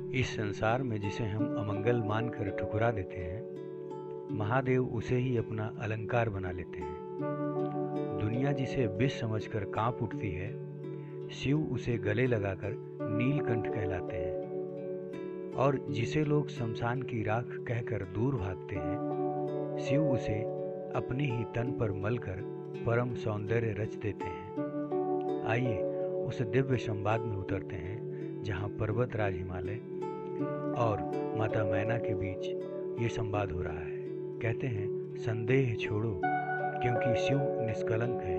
इस संसार में जिसे हम अमंगल मानकर ठुकरा देते हैं, महादेव उसे ही अपना अलंकार बना लेते हैं। दुनिया जिसे विष समझकर कांप उठती है, शिव उसे गले लगाकर नीलकंठ कहलाते हैं। और जिसे लोग शमशान की राख कहकर दूर भागते हैं, शिव उसे अपने ही तन पर मलकर परम सौंदर्य रच देते हैं। आइए उस दिव्य संवाद में उतरते हैं जहाँ पर्वतराज हिमालय और माता मैना के बीच ये संवाद हो रहा है। कहते हैं, संदेह छोड़ो क्योंकि शिव निष्कलंक है।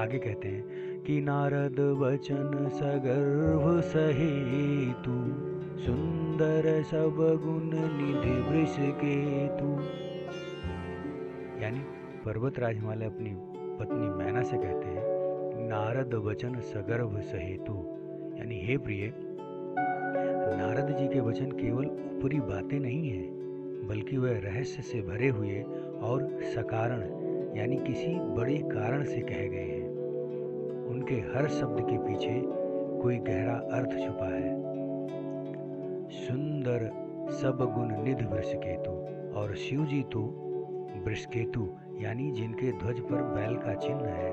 आगे कहते हैं कि नारद वचन सगर्भ सहेतु, सुंदर सब गुण निधि वृष केतु। यानी पर्वतराज हिमालय अपनी पत्नी मैना से कहते हैं, नारद वचन सगर्भ सहेतु, यानी हे प्रिय, नारद जी के वचन केवल ऊपरी बातें नहीं हैं, बल्कि वह रहस्य से भरे हुए और सकारण यानी किसी बड़े कारण से कहे गए हैं। उनके हर शब्द के पीछे कोई गहरा अर्थ छुपा है। सुंदर सब गुण निधि वृषकेतु, और शिव जी तो वृषकेतु यानी जिनके ध्वज पर बैल का चिन्ह है,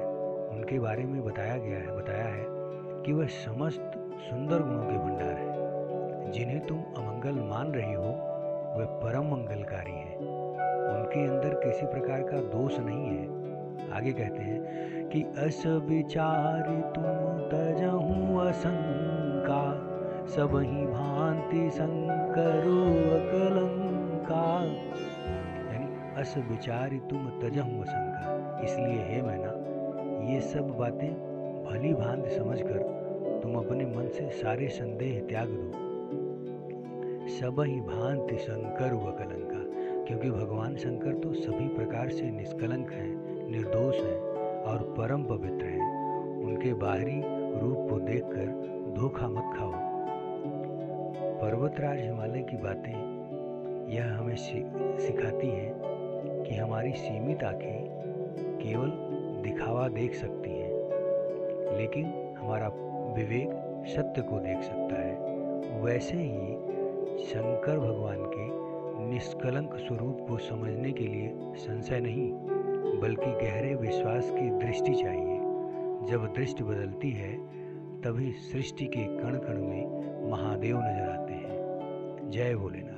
उनके बारे में बताया है कि वह समस्त सुंदर गुणों के भंडार है। जिन्हें तुम अमंगल मान रही हो, वे परम मंगलकारी हैं। उनके अंदर किसी प्रकार का दोष नहीं है। आगे कहते हैं कि अस विचारि तुम तजहु असंका, सबहि भांति शंकरो अकलंका। यानी अस विचारि तुम तजहु असंका, इसलिए हे मैना, ये सब बातें भली भांति समझकर तुम अपने मन से सारे संदेह त्याग दो। सबहि भांति शंकर अकलंका, क्योंकि भगवान शंकर तो सभी प्रकार से निष्कलंक हैं, निर्दोष हैं और परम पवित्र हैं। उनके बाहरी रूप को देखकर धोखा मत खाओ। पर्वतराज हिमालय की बातें यह हमें सिखाती हैं कि हमारी सीमित आंखें केवल दिखावा देख सकती हैं, लेकिन हमारा विवेक सत्य को देख सकता है। वैसे ही शंकर भगवान के निष्कलंक स्वरूप को समझने के लिए संशय नहीं, बल्कि गहरे विश्वास की दृष्टि चाहिए। जब दृष्टि बदलती है, तभी सृष्टि के कण कण में महादेव नजर आते हैं। जय भोलेनाथ।